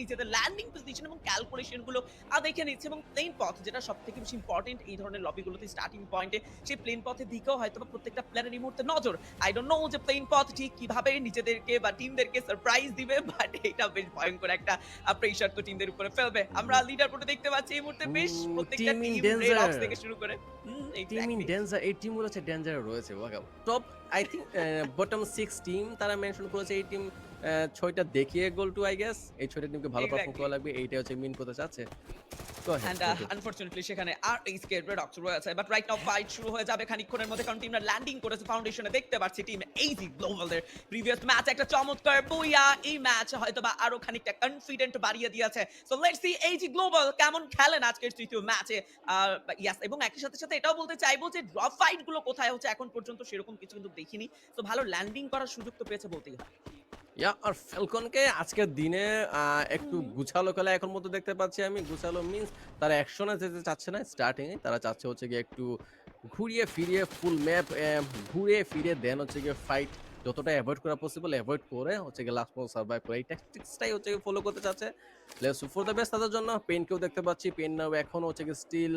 নিজেদের landing position এবং calculation গুলো দেখে নিচ্ছে এবং প্লেন পথ যেটা সবথেকে বেশি ইম্পর্টেন্ট এই ধরনের লবিগুলোতে স্টার্টিং পয়েন্টে সেই প্লেন পথের দিকেও হয়তোবা প্রত্যেকটা প্লেয়ারের এই মুহূর্তে নজর। আই ডোন্ট নো যে প্লেন পথ ঠিক কিভাবে নিজেদেরকে বা টিমদেরকে সারপ্রাইজ দিবে, বাট এটা বেশ ভয়ঙ্কর একটা প্রেশার তো টিমদের উপরে ফেলবে। আমরা লিডার বোর্ডে দেখতে পাচ্ছি এই মুহূর্তে বেশ প্রত্যেকটা team in team red danger, ox থেকে শুরু করে টিম ইন এক্স্যাক্টলি ডেঞ্জার, এই টিমগুলো হচ্ছে ডেঞ্জারে রয়েছে। Top I think bottom 6 team তারা মেনশন করেছে এই টিম 6টা দেখিয়ে গোল টু আই গেস এই 6টা টিমকে ভালো পারফর্ম এক্স্যাক্টলি করা লাগবে, এইটা হচ্ছে মিন করতে চাচ্ছে। Go head and go to. Unfortunately সেখানে আর এই স্কেট রেড অক্স রয়েছে, বাট রাইট নাও ফাইট শুরু হয়ে যাবে খানিকক্ষণের মধ্যে, কারণ টিমরা ল্যান্ডিং করেছে ফাউন্ডেশনে। দেখতে পাচ্ছি টিম এইজি গ্লোবালের প্রিভিয়াস ম্যাচ একটা চমৎকার বইয়া এই ম্যাচ হয়তোবা আরো খানিকটা কনফিডেন্ট বাড়িয়ে দিয়েছে। So let's see AEG global কেমন খেলেন আজকের তৃতীয় ম্যাচে। ইয়াস, এবং একই সাথে সাথে এটাও বলতে চাইবো যে ড্রপ ফাইট গুলো কোথায় হচ্ছে এখন পর্যন্ত সেরকম কিছু কিন্তু দেখিনি। তো ভালো ল্যান্ডিং করার সুযোগ তো পেয়েছে বলতেই হয়। আর ফ্যালকনকে আজকের দিনে একটু হুম, গুছালো খেলা এখন মতো দেখতে পাচ্ছি আমি। গুছালো মিন্স তারা অ্যাকশনে যেতে চাচ্ছে না স্টার্টিং এ, তারা চাচ্ছে হচ্ছে গিয়ে একটু ঘুরিয়ে ফিরিয়ে ফুল ম্যাপ ঘুরে ফিরে দেন হচ্ছে গিয়ে ফাইট যতটা অ্যাভয়েড করা পসিবল অ্যাভয়েড করে হচ্ছে গিয়ে লাস্ট পর্যন্ত সার্ভাইভ করে এই ট্যাকটিক্সটাই হচ্ছে গিয়ে ফলো করতে চাচ্ছে। Let's hope for the best তাদের জন্য। পেনকেও দেখতে পাচ্ছি, পেন নাও এখনো হচ্ছে গিয়ে স্টিল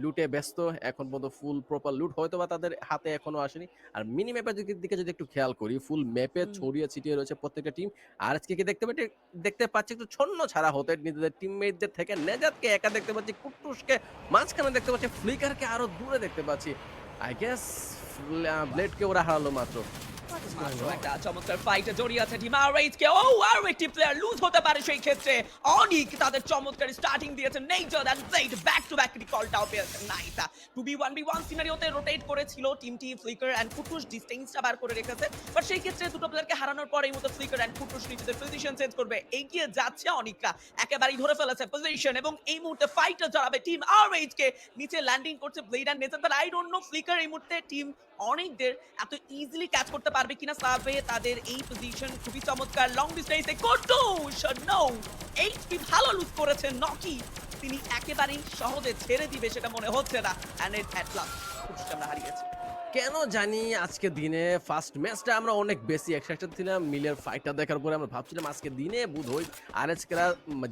লুটে ব্যস্ত, এখন পর্যন্ত ফুল প্রপার লুট হয়তো বা তাদের হাতে এখনো আসেনি। আর মিনি ম্যাপের দিকে যদি একটু খেয়াল করি, ফুল ম্যাপে হুম। ছড়িয়ে ছিটিয়ে রয়েছে প্রত্যেকটা টিম। আর আজকে কি দেখতে পাচ্ছি একটু ছন্ন ছাড়া হতে নিজেদের টিমমেটদের থেকে। নেজাতকে একা দেখতে পাচ্ছি, কুট্টুসকে মাঝখানে দেখতে পাচ্ছি, ফ্লিকারকে আরো দূরে দেখতে পাচ্ছি। আই গেস ব্লেডকে ওরা হারালো মাত্র। হোয়াট ইজ গোইং মাত্র অন? একটা চমৎকার ফাইটে জড়িয়ে আছে টিম আরএইচকে। ও, আরো একটি প্লেয়ার লুজ হতে পারে সেই ক্ষেত্রে। অনিক তাদের চমৎকার স্টার্টিং দিয়েছে, নেইজার and blade back to back রিকলটাও পেয়েছে। নাইস। 2v1v1 সিনারিওতে রোটেট করেছিল টিমটি। ফ্লিকার এন্ড কুটুস ডিস্টেন্সটা বার করে রেখেছে, বাট সেই ক্ষেত্রে দুটো প্লেয়ারকে হারানোর পর এই মতো ফ্লিকার এন্ড কুটুস নিজেদের পজিশন চেঞ্জ করবে। এগিয়ে যাচ্ছে অনিকরা, একেবারেই ধরে ফেলেছে পজিশন এবং এই মুহূর্তে ফাইটে জড়াবে টিম আরএইচকে। নিচে ল্যান্ডিং করছে ব্লেড এন্ড নেজার, but I don't know flicker এই মুহূর্তে টিম অনেকদের এত ইজিলি ক্যাচ করতে পারবে কিনা। সাবে তাদের এই পজিশন খুবই চমৎকার। লং ডিস্টেন্সে কুটুস নো, এইচপি ভালো লুজ করেছেন নকি। তিনি একেবারেই সহজে ছেড়ে দিবে সেটা মনে হচ্ছে না। এন্ড এট লাস্ট কুটুসকে আমরা হারিয়েছি। কেন জানি আজকে দিনে ফার্স্ট ম্যাচটা আমরা অনেক বেশি এক্সাইটেড ছিলাম। মিলের ফাইটটা দেখার পরে আমরা ভাবছিলাম আজকে দিনে বোধহয় আরএসকেরা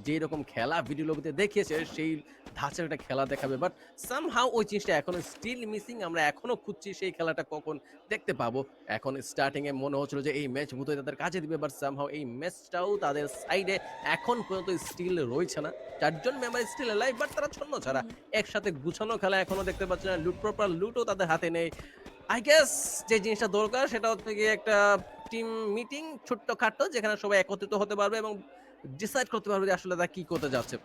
যেই রকম খেলা ভিডিও লবিতে দেখিয়েছে সেই ধাঁচের একটা খেলা দেখাবে, বাট সামহাউ ওই জিনিসটা এখনো স্টিল মিসিং। আমরা এখনো খুঁজছি সেই খেলাটা কখন দেখতে পাবো। এখন স্টার্টিং এ মনে হচ্ছিল যে এই ম্যাচ বোধহয় তাদের কাজে দিবে, বাট সামহাউ এই ম্যাচটাও তাদের সাইডে এখন পর্যন্ত স্টিল রয়েছে না। 4জন মেম্বার স্টিল লাইভ, বাট তারা ছন্ন ছাড়া একসাথে গুছানো খেলা এখনো দেখতে পাচ্ছি না। লুট প্রপার লুটও তাদের হাতে নেই। আই গেস যে জিনিসটা দরকার সেটা হচ্ছে গিয়ে একটা টিম মিটিং ছোট্টখাটো, যেখানে সবাই একত্রিত হতে পারবে এবং ডিসাইড করতে পারবে যে আসলে তারা কি করতে যাচ্ছে।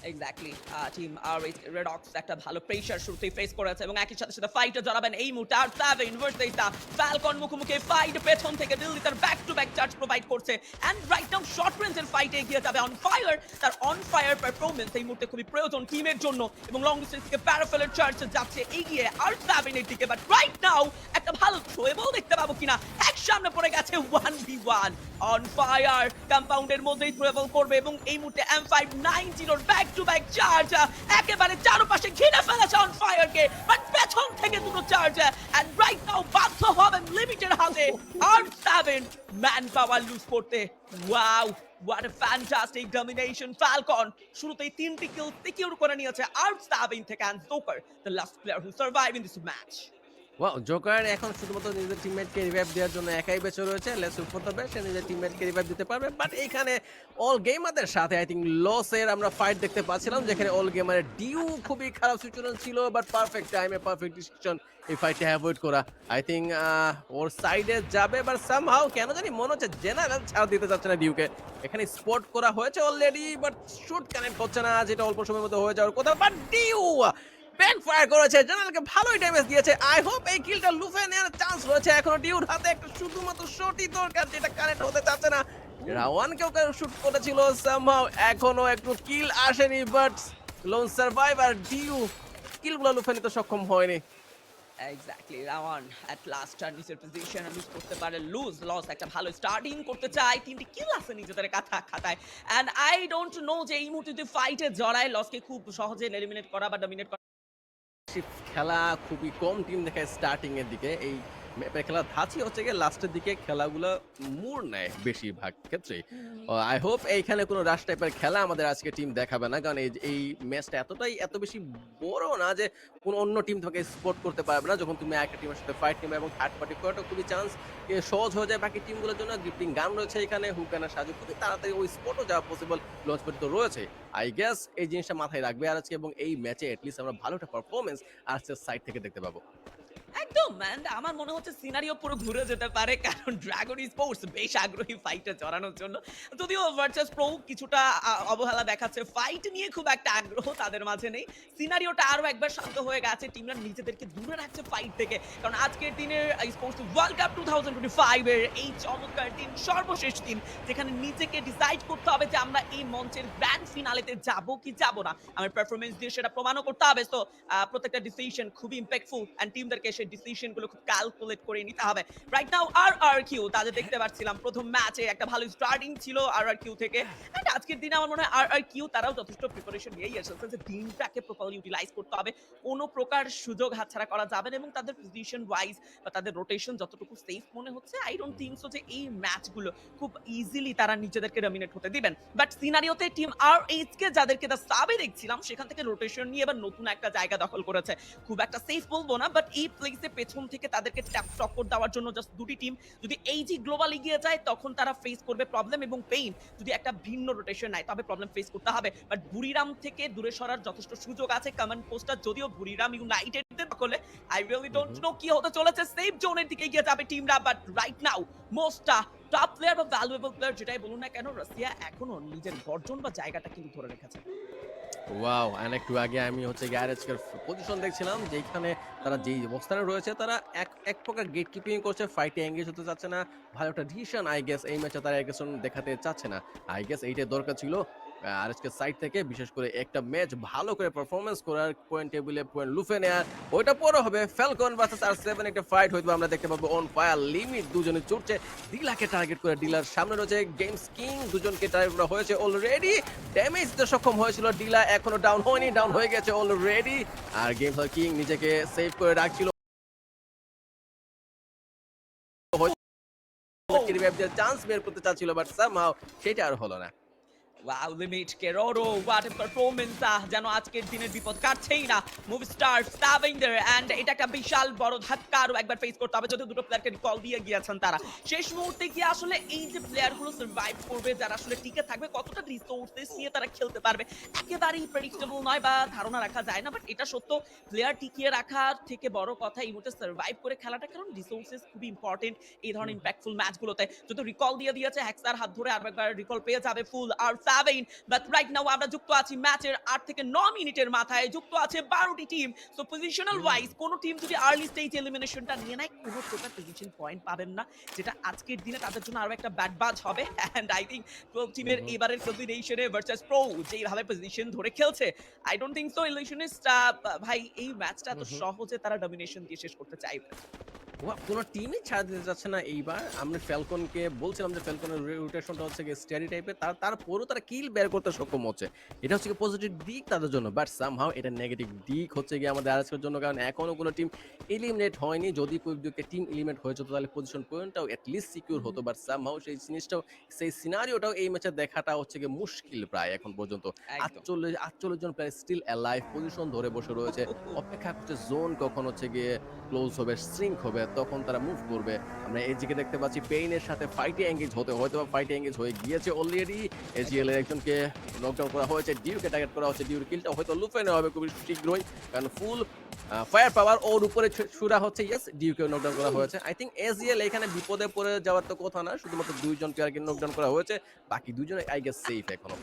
Exactly. Team RH red ox একটা ভালো প্রেশার শুরুতেই ফেস করেছে এবং একই সাথে সাথে ফাইটে জড়াবেন এই মুহূর্তে আর সেভেন ভার্সেস ফ্যালকন। মুখোমুখি ফাইট, পেছন থেকে দিল্লি তার back to back charge provide করছে এন্ড রাইট নাও শর্ট রেঞ্জের ফাইটে এগিয়ে যাবে অন ফায়ার। তার অন ফায়ার পারফরম্যান্স এই মুহূর্তে খুবই প্রয়োজন টিমের জন্য এবং লং ডিস্টেন্স থেকে প্যারাফেলের চার্জ যাচ্ছে এগিয়ে আর সেভেনের দিকে। বাট রাইট নাও একটা ভালো থ্রোয়েবল দেখতে পাবো কিনা। এক সামনে পড়ে গেছে 1v1 অন ফায়ার। কম্পাউন্ডের মধ্যেই থ্রোয়েবল করবে এবং এই মুহূর্তে M590 এর ব্যাক টু ব্যাক চার্জ একেবারে চারপাশে ঘিরে ফেলেছে অন ফায়ারকে, বাট পেছন থেকে দুটো চার্জ এন্ড রাইট নাও বাধ্য হবেন লিমিটেড হাতে আর 7 ম্যান পাওয়ার লুজ করতে। Wow, what a fantastic domination. Falcon শুরুতেই 3টি কিল সিকিউর করে নিয়েছে আর 7 থেকে and joker the last player who survive in this match. Wow, joker এখন শুধুমাত্র নিজের টিমমেটকে রিভাইভ দেওয়ার জন্য একাই বেঁচে রয়েছে। Let's hope for the best, সে নিজের টিমমেটকে রিভাইভ দিতে পারবে। বাট এইখানে অল গেমারদের সাথে আই থিঙ্ক লসের আমরা ফাইট দেখতে পাচ্ছিলাম, যেখানে অল গেমারের ডিউ খুবই খারাপ সিচুয়েশন ছিল, বাট পারফেক্ট টাইমে পারফেক্ট ডিসিশন এই ফাইটটা অ্যাভয়েড করা। আই থিঙ্ক ওর সাইডে যাবে, বাট সামহাউ কেন জানি মনে হচ্ছে জেনারেল ছাড় দিতে যাচ্ছে না ডিউকে। এখানে স্পট করা হয়েছে অলরেডি, বাট শুট কানেক্ট হচ্ছে না, যেটা অল্প সময়ের মধ্যে হয়ে যাওয়ার কথা। বাট ডিউ ব্যাক ফায়ার করেছে, জেনারেলকে ভালোই ড্যামেজ দিয়েছে। আই হোপ এই কিলটা লুফে নেওয়ার চান্স রয়েছে এখনো ডিউর হাতে। একটা শুধুমাত্র শটই দরকার, যেটা কানেক্ট হতে চাচ্ছে না। রাওয়ানকেও শুট করেছিল সামহাউ, এখনো একটু কিল আসেনি, বাট লোন সার্ভাইভার ডিউ কিলগুলো লুফে নিতে সক্ষম হয়নি। এক্স্যাক্টলি, রাওয়ান এট লাস্ট আর নিচের পজিশন লুজ করতে পারে। লস একটা ভালো স্টার্টিং করতে চায়, 3টি কিল আছে নিজেদের খাতায় এন্ড আই ডোন্ট নো যে এই মুহূর্তে যদি ফাইটে জড়ায় লসকে খুব সহজে এলিমিনেট করা বা ডমিনেট করা। খেলা খুবই কম টিম দেখায় স্টার্টিং এর দিকে। এই ম্যাপের খেলার ধাঁচই হচ্ছে গিয়ে লাস্টের দিকে খেলাগুলো মোড় নেয় বেশিরভাগ ক্ষেত্রেই। আই হোপ এইখানে কোনো রাশ টাইপের খেলা আমাদের আজকে টিম দেখাবে না। কারণ এই ম্যাচটা এত বেশি বড় না যে কোনো অন্য টিম তোমাকে স্পট করতে পারবে না। যখন তুমি একটা টিমের সাথে ফাইট নিবে এবং থার্ড পার্টি করাটা খুবই চান্স সহজ হয়ে যায় বাকি টিমগুলোর জন্য। গ্রিপ্লিং গান রয়েছে এখানে, হুক গানের সাহায্যে খুবই তাড়াতাড়ি ওই স্পটও যাওয়া পসিবল। লঞ্চ প্যাড তো রয়েছে। আই গেস এই জিনিসটা মাথায় রাখবে আর আজকে, এবং এই ম্যাচে এটলিস্ট আমরা ভালো একটা পারফরম্যান্স আজকের সাইড থেকে দেখতে পাবো। একদম এন্ড আমার মনে হচ্ছে সিনারিও পুরো ঘুরে যেতে পারে, কারণ ড্রাগন স্পোর্টস বেশ আগ্রহী ফাইটে জড়ানোর জন্য। যদিও ভার্চুয়াস প্রো কিছুটা অবহেলা দেখাচ্ছে, ফাইট নিয়ে খুব একটা আগ্রহ তাদের মাঝে নেই। সিনারিওটা আরো একবার শান্ত হয়ে গেছে, টিমরা নিজেদেরকে দূরে রাখছে ফাইট থেকে, কারণ আজকের দিনের স্পোর্টস ওয়ার্ল্ড কাপ 2025 এর এই চমৎকার দিন, সর্বশেষ দিন যেখানে নিজেকে ডিসাইড করতে হবে যে আমরা এই মঞ্চের গ্র্যান্ড ফিনালেতে যাব কি যাব না। আমার পারফরম্যান্স দিয়ে সেটা প্রমাণও করতে হবে। সো প্রত্যেকটা ডিসিশন খুবই ইম্প্যাক্টফুল এন্ড টিমদেরকে সেই ডিসিশন গুলো খুব ক্যালকুলেট করে নিতে হবে। রাইট নাও আরআরকিউ তাদের দেখতে পাচ্ছিলাম প্রথম ম্যাচে একটা ভালো স্টার্টিং ছিল আরআরকিউ থেকে, এন্ড আজকের দিনে আমার মনে হয় আরআরকিউ তারাও যথেষ্ট প্রিপারেশন নিয়েই এসেছে যে দিনটাকে প্রপারলি ইউটিলাইজ করতে হবে, কোনো প্রকার সুযোগ হাতছাড়া করা যাবে না, এবং তাদের পজিশন ওয়াইজ বা তাদের রোটেশন যতটুকু সেফ মনে হচ্ছে আই ডোন্ট থিংক সো যে এই ম্যাচগুলো খুব ইজিলি তারা নিজেদেরকে ডমিনেট হতে দিবেন। বাট সিনারিওতে টিম আরএইচ কে যাদেরকে দা সাবে দেখছিলাম সেখান থেকে রোটেশন নিয়ে এবার নতুন একটা জায়গা দখল করেছে। খুব একটা সেফ বলবো না, বাট এই প্লেসে পেছন থেকে তাদেরকে টক্কর দেওয়ার জন্য জাস্ট দুটি টিম। যদি এইজি গ্লোবাল এগিয়ে যায় তখন তারা ফেস করবে প্রবলেম, এবং পেইন যদি একটা ভিন্ন রোটেশন নেয় তবে প্রবলেম ফেস করতে হবে। বাট বুড়িরাম থেকে দূরে সরার যথেষ্ট সুযোগ আছে কমান্ড পোস্টার, যদিও বুড়িরাম ইউনাইটেডের দখলে। আই রিয়েলি ডোন্ট নো কি হতে চলেছে, সেফ জোনের দিকে এগিয়ে যাবে টিমরা, বাট রাইট নাও মোস্টটা টপ প্লেয়ার বা ভ্যালুয়েবল প্লেয়ার যেটাই বলুন না কেন, রাশিয়া এখনো নিজের গর্জন বা জায়গাটা কিন্তু ধরে রেখেছে। ওয়াও! এন্ড একটু আগে আমি হচ্ছে গ্যারেজকের পজিশন দেখছিলাম যেখানে তারা যেই অবস্থানে রয়েছে তারা এক প্রকার গেট কিপিং করছে, ফাইটে এঙ্গেজ হতে চাচ্ছে না। ভালো একটা ডিসিশন আই গেস এই ম্যাচে তারা অ্যাগ্রেশন দেখাতে চাচ্ছে না। আই গেস এইটাই দরকার ছিল আরএসকে সাইড থেকে, বিশেষ করে একটা ম্যাচ ভালো করে পারফরম্যান্স করার, পয়েন্ট টেবিলে পয়েন্ট লুফে নেয়ার। ওইটা পরে হবে ফ্যালকন ভার্সেস আর7, একটা ফাইট হয়তো আমরা দেখতে পাবো অন ফায়ার লিমিট, দুজনে ছুটছে। ডিলাকে টার্গেট করে, ডিলার সামনে রয়েছে গেমস কিং, দুজনকে টার্গেট করা হয়েছে অলরেডি। ড্যামেজ দিতে সক্ষম হয়েছিল ডিলা, এখনো ডাউন হয়নি, ডাউন হয়ে গেছে অলরেডি। আর গেমস কিং নিজেকে সেভ করে রাখছিল, চান্স বের করতে চাচ্ছিল, বাট সামহাউ সেটা আর হলো না। ওয়াও লিমিট কেরোরো হোয়াট এ পারফরম্যান্স, যেন আজকের দিনের বিপদ কাটছেই না মুভি স্টার স্টাভিংদের, এন্ড এটা একটা বিশাল বড় ধাক্কা আরো একবার ফেস করতে হবে, যদিও দুটো প্লেয়ারকে কল দিয়ে গিয়েছেন তারা শেষ মুহূর্তে গিয়ে। আসলে এই যে প্লেয়ারগুলো সার্ভাইভ করবে, যারা আসলে টিকে থাকবে, কতটা রিসোর্সেস নিয়ে তারা খেলতে পারবে একেবারেই প্রেডিক্টেবল নয় বা ধারণা রাখা যায় না। বাট এটা সত্য, প্লেয়ার টিকিয়ে রাখার থেকে বড় কথা এই মুহূর্তে সার্ভাইভ করে খেলাটা, কারণ রিসোর্সেস খুবই ইম্পর্টেন্ট এই ধরনের ইম্প্যাক্টফুল ম্যাচগুলোতে। যদিও রিকল দিয়ে দিয়েছে, হ্যাক্সার হাত ধরে আরেকবার রিকল পেয়ে যাবে ফুল আর বাট রাইট নাও আমরা যুক্ত আছি ম্যাচের 8 থেকে 9 মিনিটের মাথায়, যুক্ত আছে 12টি টিম। সো পজিশনাল ওয়াইজ কোন টিম যদি আর্লি স্টেজ এলিমিনেশনটা নিয়ে নেয় কোনো প্রকার পজিশন পয়েন্ট পাবেন না, যেটা আজকের দিনে তাদের জন্য আরো একটা ব্যাড বাজ হবে। এন্ড আই থিংক 12 টিমের এবারের কম্বিনেশনে ভার্সেস প্রো যেভাবে পজিশন ধরে খেলছে, I don't think so illusionist ভাই এই ম্যাচটা এত সহজে তারা ডমিনেশন দিয়ে শেষ করতে চাইবে। কোনো টিমই ছাড় দিতে যাচ্ছে না এইবার। আমরা ফ্যালকনকে বলছিলাম যে ফ্যালকনের রোটেশনটা হচ্ছে গিয়ে স্টেডি টাইপের, তারপরও তারা কিল বের করতে সক্ষম হচ্ছে। এটা হচ্ছে গিয়ে পজিটিভ দিক তাদের জন্য, বাট সামহাউ এটা নেগেটিভ দিক হচ্ছে গিয়ে আমাদের আরএসকের জন্য, কারণ এখনো কোনো টিম এলিমিনেট হয়নি। যদি কোনো একটা টিম এলিমিনেট হয়ে যেত তাহলে পজিশন পয়েন্টটাও অ্যাটলিস্ট সিকিউর হতো, বাট সামহাউ সেই জিনিসটাও, সেই সিনারিওটাও এই ম্যাচে দেখাটা হচ্ছে গিয়ে মুশকিল প্রায় এখন পর্যন্ত। 48 জন প্লেয়ার স্টিল অ্যালাইভ, পজিশন ধরে বসে রয়েছে, অপেক্ষা করছে জোন কখন হচ্ছে গিয়ে ক্লোজ হবে, শ্রিঙ্ক হবে, তখন তারা মুভ করবে। আমরা এজিকে দেখতে পাচ্ছি পেইনের সাথে ফাইটে এঙ্গেজ হতে, হয়তো ফাইটে এঙ্গেজ হয়ে গিয়েছে অলরেডি। এজিএল এর একজনকে নকডাউন করা হয়েছে, ডিউকে টার্গেট করা হচ্ছে, ডিউর কিলটা হয়তো লুফে নেওয়া হবে খুবই শীঘ্রই, কারণ ফুল ফায়ার পাওয়ার ওর উপরে ছুড়া হচ্ছে। ইয়েস, ডিউকে নকডাউন করা হয়েছে। আই থিংক এজিএল এখানে বিপদে পড়ে যাওয়ার তো কথা না, শুধুমাত্র দুইজন প্লেয়ারকে নকডাউন করা হয়েছে, বাকি দুইজন আই গেস সেফ এখনো।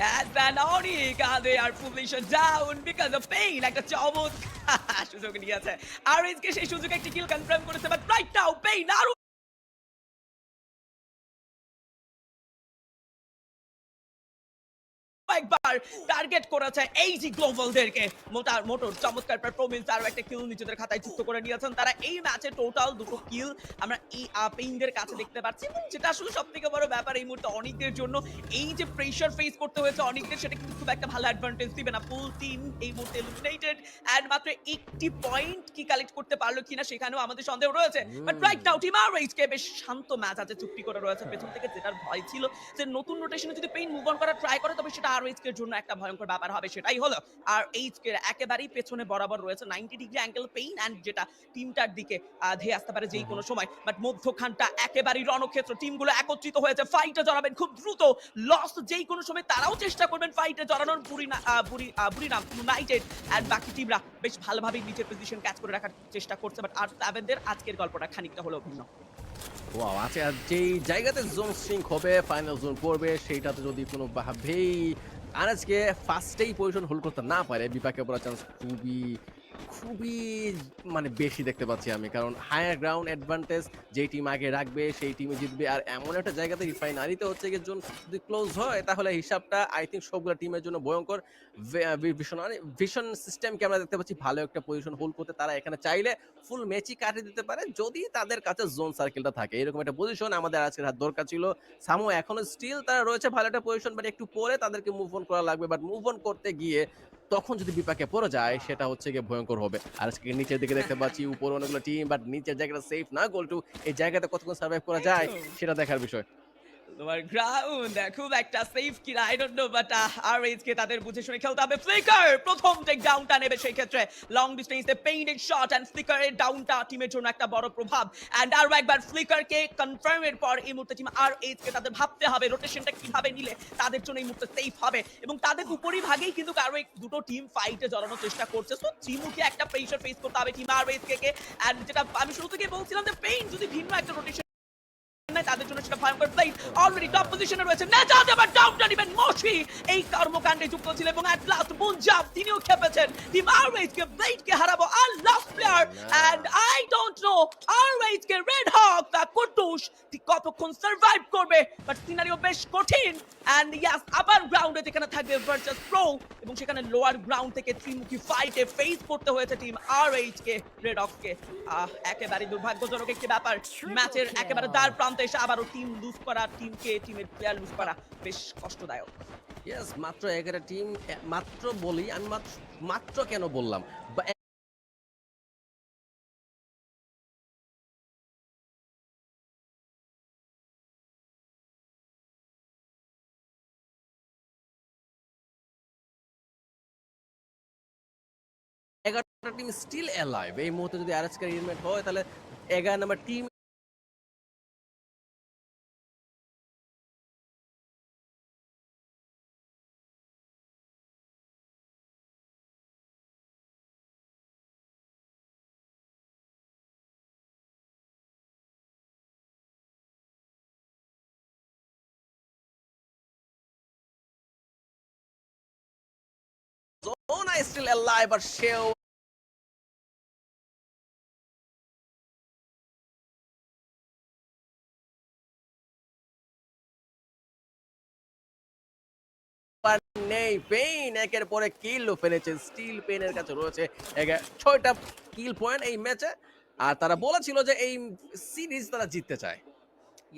Yes, and Onika, they are fully shut down because of pain. একটা চমৎকার সুযোগ নিয়েছে আর এসকে সেই সুযোগে একটি কিল কনফার্ম করেছে, বাট রাইট নাও পেইন আরো একবার টার্গেট করেছে এই যে গ্লোবালদেরকে। মোটর চমৎকার পারফরম্যান্স, আরো একটা কিল নিজেদের খাতায় যুক্ত করে নিয়েছেন তারা। এই ম্যাচে টোটাল 2টো কিল আমরা এই পেইনদের কাছে দেখতে পাচ্ছি, এবং যেটা আসলে সবথেকে বড় ব্যাপার এই মুহূর্তে অনেকদের জন্য এই যে প্রেসার ফেস করতে হয়েছে অনেকদের, সেটা কিন্তু খুব একটা ভালো অ্যাডভান্টেজ দিবে না। ফুল টিম এই মুহূর্তে এলিমিনেটেড, এন্ড মাত্র একটি পয়েন্ট কি কালেক্ট করতে পারলো কিনা সেখানেও আমাদের সন্দেহ রয়েছে। বাট রাইট নাও টিম আরএইচকে বেশ শান্ত ম্যাচ আছে, চুক্তি করে রয়েছে পেছন থেকে। যেটার ভয় ছিল যে নতুন রোটেশনে যদি পেইন মুভ অন করার ট্রাই করে তবে সেটা আরএইচকে এর জন্য একটা ভয়ঙ্কর ব্যাপার হবে, সেটাই হলো। আর এইচকে একেবারেই পেছনে বরাবর রয়েছে 90 ডিগ্রি অ্যাঙ্গেল পেইন, এন্ড যেটা টিমটার দিকে ধেয়ে আসতে পারে যেই কোনো সময়। বাট মধ্যখানটা একেবারেই রণক্ষেত্র, টিমগুলো একত্রিত হয়েছে, ফাইটে জড়াবেন খুব দ্রুত। লস যেই কোনো সময় তারাও চেষ্টা করবেন ফাইটে জড়ানোর। বুরিনাম ইউনাইটেড এন্ড বাকি টিমরা বেশ ভালোভাবে নিচের পজিশন ক্যাচ করে রাখার চেষ্টা করছে। বাট আর সেভেনদের আজকের গল্পটা খানিকটা হলেও ভিন্ন। ওয়াও, আচ্ছা যেই জায়গাতে জোন সিঙ্ক হবে, ফাইনাল জোন পড়বে, সেইটাতে যদি কোনো ভাবেই আজকে ফার্স্টেই পজিশন হোল্ড করতে না পারে, বিপাকে পড়ার চান্স খুবই খুবই মানে বেশি দেখতে পাচ্ছি আমি। কারণ হায়ার গ্রাউন্ড অ্যাডভান্টেজ যেই টিম আগে রাখবে সেই টিমে জিতবে। আর এমন একটা জায়গাতে রিফাইনারিতে হচ্ছে গিয়ে জোন যদি ক্লোজ হয় তাহলে হিসাবটা আই থিঙ্ক সবগুলো টিমের জন্য ভয়ঙ্কর। ভিশন সিস্টেমকে আমরা দেখতে পাচ্ছি ভালো একটা পজিশন হোল্ড করতে, তারা এখানে চাইলে ফুল ম্যাচই কাটিয়ে দিতে পারে যদি তাদের কাছে জোন সার্কেলটা থাকে। এরকম একটা পজিশন আমাদের আজকের হাত দরকার ছিল। সামো এখনো স্টিল তারা রয়েছে ভালো একটা পজিশন, বাট একটু পরে তাদেরকে মুভ অন করা লাগবে। বাট মুভ অন করতে গিয়ে তখন যদি বিপাকে পড়ে যায় সেটা হচ্ছে গিয়ে ভয়ঙ্কর হবে। আর আজকে নিচের দিকে দেখতে পাচ্ছি উপরে অনেকগুলো টিম, বাট নিচের জায়গাটা সেফ না। গোলটু এই জায়গাতে কতক্ষণ সার্ভাইভ করা যায় সেটা দেখার বিষয়। তোমার গ্রাউন্ড খুব একটা সেফ কিনা I don't know, but RH কে তাদের বুঝে শুনে খেলতে হবে। ফ্লিকার প্রথম টেক ডাউনটা নেবে, সেই ক্ষেত্রে লং ডিস্টেন্সে পেইনের শট এন্ড ফ্লিকারের ডাউনটা টিমের জন্য একটা বড় প্রভাব। এন্ড আরো একবার ফ্লিকারকে কনফার্মের পর এই মুহূর্তে টিম আরএইচ কে তাদের ভাবতে হবে রোটেশনটা কিভাবে নিলে তাদের জন্য এই মুহূর্তে সেফ হবে, এবং তাদের উপরই ভাগেই কিন্তু আরো দুটো টিম ফাইটে জড়ানোর চেষ্টা করছে। সো ত্রিমুখী একটা প্রেসার ফেস করতে হবে টিম আরএইচ কে। এন্ড যেটা আমি শুরু থেকে বলছিলাম যে পেইন যদি ভিন্ন একটা রোটেশন তাদের জন্য সেটা ভয়ঙ্কর। প্লেট অলরেডি টপ পজিশনে রয়েছে, নেজাত এবার ডাউনটা নেবেন মশি এই কর্মকাণ্ডে যুক্ত ছিল, এবং এট লাস্ট মুনজাব তিনিও খেপেছেন। টিম আরএইচ কে ব্লেড কে হারাবো আর last player, and I don't know RH কে রেড হক দা কুটুস ঠিক কতক্ষণ সার্ভাইভ করবে, বাট সিনারিও বেশ কঠিন। এন্ড ইয়াস আপার গ্রাউন্ডে যেখানে থাকবে ভার্চাস প্রো, এবং সেখানে লোয়ার গ্রাউন্ড থেকে ত্রিমুখী ফাইটে ফেস করতে হয়েছে টিম আরএইচ কে রেড হক কে। একেবারে দুর্ভাগ্যজনক একটি ব্যাপার, ম্যাচের একেবারে দ্বার প্রান্তে এসে আবারও টিম লুজ করা, টিমের প্লেয়ার লুজ করা বেশ কষ্টদায়ক। ইয়েস, মাত্র 11 টিম, মাত্র বলি আমি, মাত্র কেন বললাম, এগারোটা টিম স্টিল অ্যালাইভ। এই মুহূর্তে যদি আরএসকে এলিমিনেট হয় তাহলে 11 number team Zona is still alive, but সেও নেই। পেইন একের পরে কিল ফেলেছে, স্টিল পেইনের কাছে রয়েছে 6টা কিল পয়েন্ট এই ম্যাচে। আর তারা বলেছিল যে এই সিরিজ তারা জিততে চায়।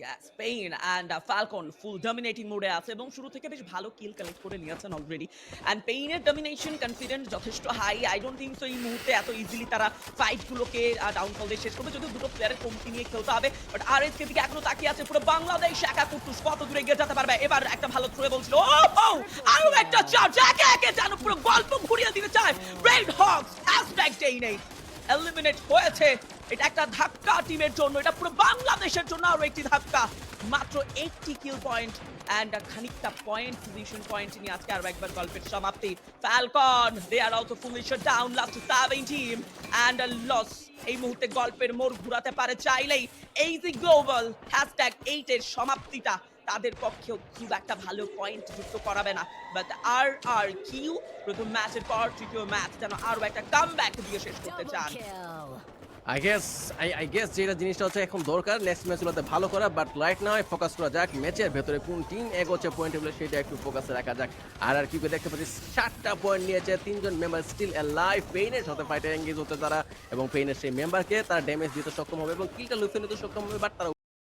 Yes, Spain and Falcon full dominating মোডে আছে, এবং শুরু থেকে বেশ ভালো কিল কালেক্ট করে নিয়েছেন অলরেডি। এন্ড পেইনের ডমিনেশন কনফিডেন্স যথেষ্ট high. I don't think so এই মুহূর্তে এত ইজিলি তারা ফাইটগুলোকে ডাউনফল দিয়ে শেষ করবে, যদিও দুটো প্লেয়ারের কমতি নিয়ে খেলতে হবে। বাট আরএইচ কে দিকে এখনো তাকিয়ে আছে পুরো বাংলাদেশ। একা কুটুস কত দূরে এগিয়ে যেতে পারবে, এবার একটা ভালো থ্রো বলছিল। ও আরো একটা চার্জ, একে একে যেন পুরো গল্প ঘুরিয়ে দিতে চায় রেড হকস। হ্যাশট্যাগ ডেই নেই এলিমিনেট হয়েছে। এটা একটা ধাক্কা টিমের জন্য, এটা পুরো বাংলাদেশের জন্য আরো একটি ধাক্কা। মাত্র 80 কিল পয়েন্ট এন্ড খানিকটা পয়েন্ট পজিশন পয়েন্ট নিয়ে আজকে আরো একবার গল্পের সমাপ্তি। Falcon they are also fully shut down, last 7 team and a loss. এই মুহূর্তে গল্পের মোড় ঘোরাতে পারে চাইলেই এই যে গ্লোবাল #8 এর সমাপ্তিটা তাদের পক্ষেও খুব একটা ভালো পয়েন্ট যুক্ত করাবে না। বাট আর কিউ প্রথম ম্যাচের পর তৃতীয় ম্যাচ যেন আরো একটা কামব্যাক দিয়ে শেষ করতে চান। আই গেস যেটা জিনিসটা হচ্ছে এখন দরকার নেক্সট ম্যাচগুলোতে ভালো করা, বাট রাইট নাও ফোকাস করা যাক ম্যাচের ভেতরে কোন টিম এগোচ্ছে পয়েন্ট টেবিলে সেটা একটু ফোকাসে রাখা যাক। আর কিউকে দেখতে পাচ্ছি 7টা পয়েন্ট নিয়েছে, 3জন মেম্বার স্টিল অ্যালাইভ, পেইনের সাথে ফাইটে এঙ্গেজ হতে তারা এবং পেইনের সেই মেম্বারকে তারা ড্যামেজ দিতে সক্ষম হবে এবং কিলটা লুফে নিতে সক্ষম হবে, বাট তারা